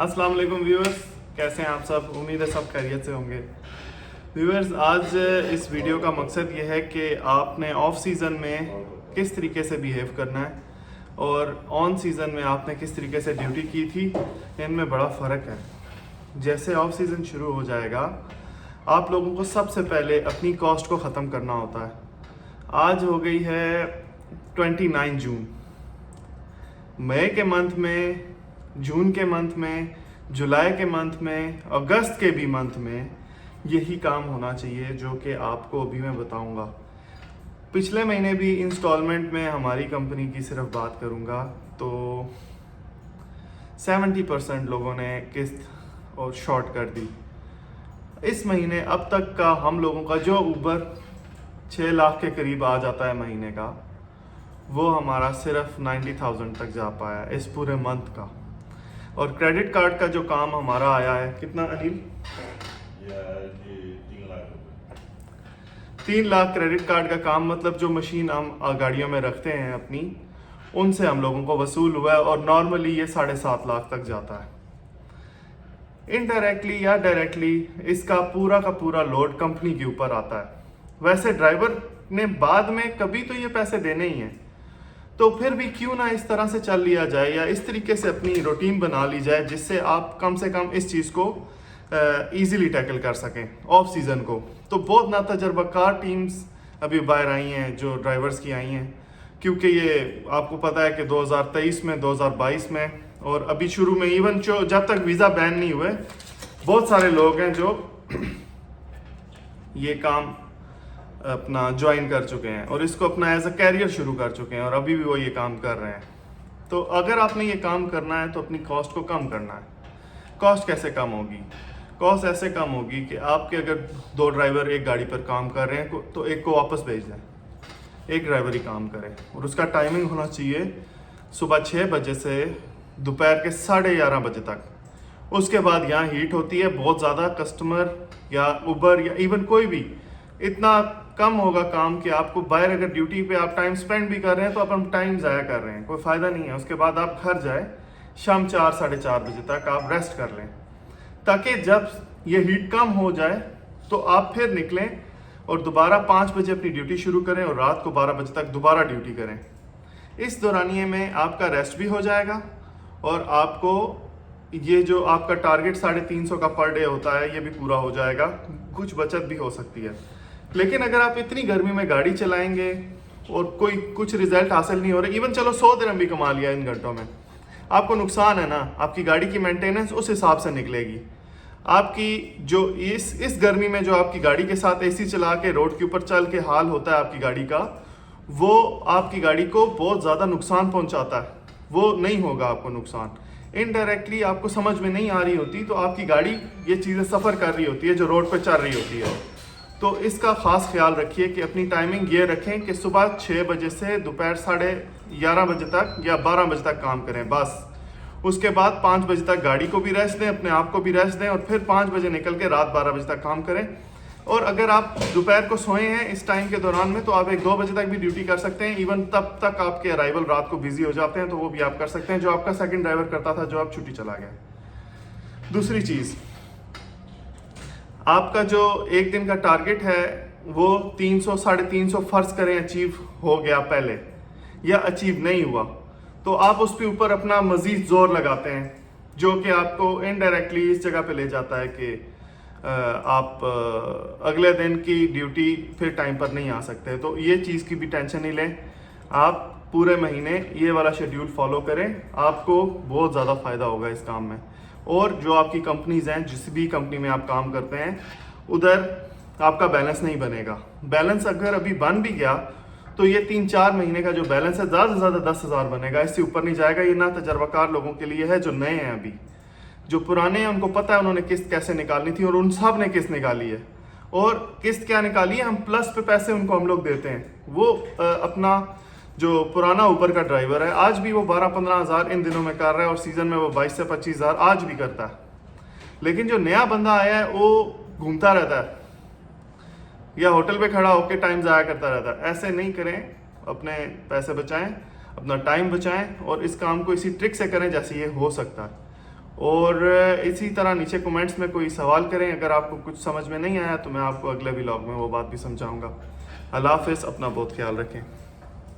अस्सलाम वालेकुम व्यूअर्स, कैसे हैं आप सब। उम्मीद है सब खैरियत से होंगे। व्यूअर्स, आज इस वीडियो का मकसद ये है कि आपने ऑफ सीज़न में किस तरीके से बिहेव करना है और ऑन सीज़न में आपने किस तरीके से ड्यूटी की थी, इनमें बड़ा फ़र्क है। जैसे ऑफ सीज़न शुरू हो जाएगा, आप लोगों को सबसे पहले अपनी कॉस्ट को ख़त्म करना होता है। आज हो गई है 29 जून। मई के मंथ में, जून के मंथ में, जुलाई के मंथ में, अगस्त के भी मंथ में यही काम होना चाहिए जो कि आपको अभी मैं बताऊंगा। पिछले महीने भी इंस्टॉलमेंट में हमारी कंपनी की सिर्फ बात करूंगा तो 70% लोगों ने किस्त और शॉर्ट कर दी। इस महीने अब तक का हम लोगों का जो ऊपर 6 लाख के करीब आ जाता है महीने का, वो हमारा सिर्फ 90,000 तक जा पाया इस पूरे मंथ का। और क्रेडिट कार्ड का जो काम हमारा आया है, कितना अनिल? 3 लाख क्रेडिट कार्ड का काम, मतलब जो मशीन हम गाड़ियों में रखते हैं अपनी, उनसे हम लोगों को वसूल हुआ है। और नॉर्मली ये 7.5 लाख तक जाता है। इनडायरेक्टली या डायरेक्टली इसका पूरा का पूरा लोड कंपनी के ऊपर आता है। वैसे ड्राइवर ने बाद में कभी तो ये पैसे देने ही हैं, तो फिर भी क्यों ना इस तरह से चल लिया जाए या इस तरीके से अपनी रूटीन बना ली जाए जिससे आप कम से कम इस चीज़ को इजीली टैकल कर सकें ऑफ सीज़न को। तो बहुत ना तजर्बाकार टीम्स अभी बाहर आई हैं, जो ड्राइवर्स की आई हैं, क्योंकि ये आपको पता है कि 2023 में, 2022 में और अभी शुरू में, इवन जो जब तक वीज़ा बैन नहीं हुए, बहुत सारे लोग हैं जो ये काम अपना ज्वाइन कर चुके हैं और इसको अपना एज अ कैरियर शुरू कर चुके हैं और अभी भी वो ये काम कर रहे हैं। तो अगर आपने ये काम करना है तो अपनी कॉस्ट को कम करना है। कॉस्ट कैसे कम होगी? कॉस्ट ऐसे कम होगी कि आपके अगर 2 ड्राइवर एक गाड़ी पर काम कर रहे हैं तो एक को वापस भेज दें, एक ड्राइवर ही काम करे। और उसका टाइमिंग होना चाहिए सुबह 6 बजे से दोपहर के 11:30 बजे तक। उसके बाद यहाँ हीट होती है बहुत ज़्यादा, कस्टमर या उबर या इवन कोई भी, इतना कम होगा काम कि आपको बाहर अगर ड्यूटी पे आप टाइम स्पेंड भी कर रहे हैं तो अपन टाइम ज़ाया कर रहे हैं, कोई फ़ायदा नहीं है। उसके बाद आप घर जाए शाम 4 साढ़े 4 बजे तक आप रेस्ट कर लें, ताकि जब ये हीट कम हो जाए तो आप फिर निकलें और दोबारा 5 बजे अपनी ड्यूटी शुरू करें और रात को 12 बजे तक दोबारा ड्यूटी करें। इस दौरानिए में आपका रेस्ट भी हो जाएगा और आपको ये जो आपका टारगेट 350 का पर डे होता है, ये भी पूरा हो जाएगा, कुछ बचत भी हो सकती है। लेकिन अगर आप इतनी गर्मी में गाड़ी चलाएंगे और कोई कुछ रिजल्ट हासिल नहीं हो रहा, इवन चलो 100 दिरहम भी कमा लिया इन घंटों में, आपको नुकसान है ना। आपकी गाड़ी की मेंटेनेंस उस हिसाब से निकलेगी। आपकी जो इस गर्मी में जो आपकी गाड़ी के साथ एसी चला के रोड के ऊपर चल के हाल होता है आपकी गाड़ी का, वो आपकी गाड़ी को बहुत ज़्यादा नुकसान पहुंचाता है। वो नहीं होगा आपको नुकसान, इनडायरेक्टली आपको समझ में नहीं आ रही होती, तो आपकी गाड़ी ये चीज़ें सफ़र कर रही होती है जो रोड पर चल रही होती है। तो इसका ख़ास ख्याल रखिए कि अपनी टाइमिंग ये रखें कि सुबह 6 बजे से दोपहर 11:30 बजे तक या 12 बजे तक काम करें बस। उसके बाद 5 बजे तक गाड़ी को भी रेस्ट दें, अपने आप को भी रेस्ट दें और फिर 5 बजे निकल के रात 12 बजे तक काम करें। और अगर आप दोपहर को सोए हैं इस टाइम के दौरान में, तो आप 1-2 बजे तक भी ड्यूटी कर सकते हैं। इवन तब तक आपके अराइवल रात को बिजी हो जाते हैं, तो वो भी आप कर सकते हैं, जो आपका सेकंड ड्राइवर करता था जो आप छुट्टी चला गया। दूसरी चीज़, आपका जो एक दिन का टारगेट है वो 300 350 फर्ज करें अचीव हो गया पहले या अचीव नहीं हुआ, तो आप उस पे ऊपर अपना मजीद जोर लगाते हैं, जो कि आपको इनडायरेक्टली इस जगह पे ले जाता है कि आप अगले दिन की ड्यूटी फिर टाइम पर नहीं आ सकते। तो ये चीज़ की भी टेंशन नहीं लें, आप पूरे महीने ये वाला शेड्यूल फॉलो करें, आपको बहुत ज़्यादा फ़ायदा होगा इस काम में। और जो आपकी कंपनीज हैं, जिस भी कंपनी में आप काम करते हैं, उधर आपका बैलेंस नहीं बनेगा। बैलेंस अगर अभी बन भी गया तो ये 3-4 महीने का जो बैलेंस है ज़्यादा से ज़्यादा 10,000 बनेगा, इससे ऊपर नहीं जाएगा। ये ना तजर्बाकार लोगों के लिए है जो नए हैं, अभी जो पुराने हैं उनको पता है उन्होंने किस्त कैसे निकालनी थी और उन सब ने किस्त निकाली है। और किस्त क्या निकाली है, हम प्लस पे पैसे उनको हम लोग देते हैं। वो अपना जो पुराना ऊबर का ड्राइवर है, आज भी वो 12-15 हज़ार इन दिनों में कर रहा है और सीज़न में वो 22 से 25 हज़ार आज भी करता है। लेकिन जो नया बंदा आया है वो घूमता रहता है या होटल पे खड़ा होकर टाइम ज़ाया करता रहता है। ऐसे नहीं करें, अपने पैसे बचाएं, अपना टाइम बचाएं और इस काम को इसी ट्रिक से करें जैसे ये हो सकता है। और इसी तरह नीचे कमेंट्स में कोई सवाल करें, अगर आपको कुछ समझ में नहीं आया तो मैं आपको अगले व्लॉग में वो बात भी समझाऊंगा। अल्लाह हाफ़िज़, अपना बहुत ख्याल रखें।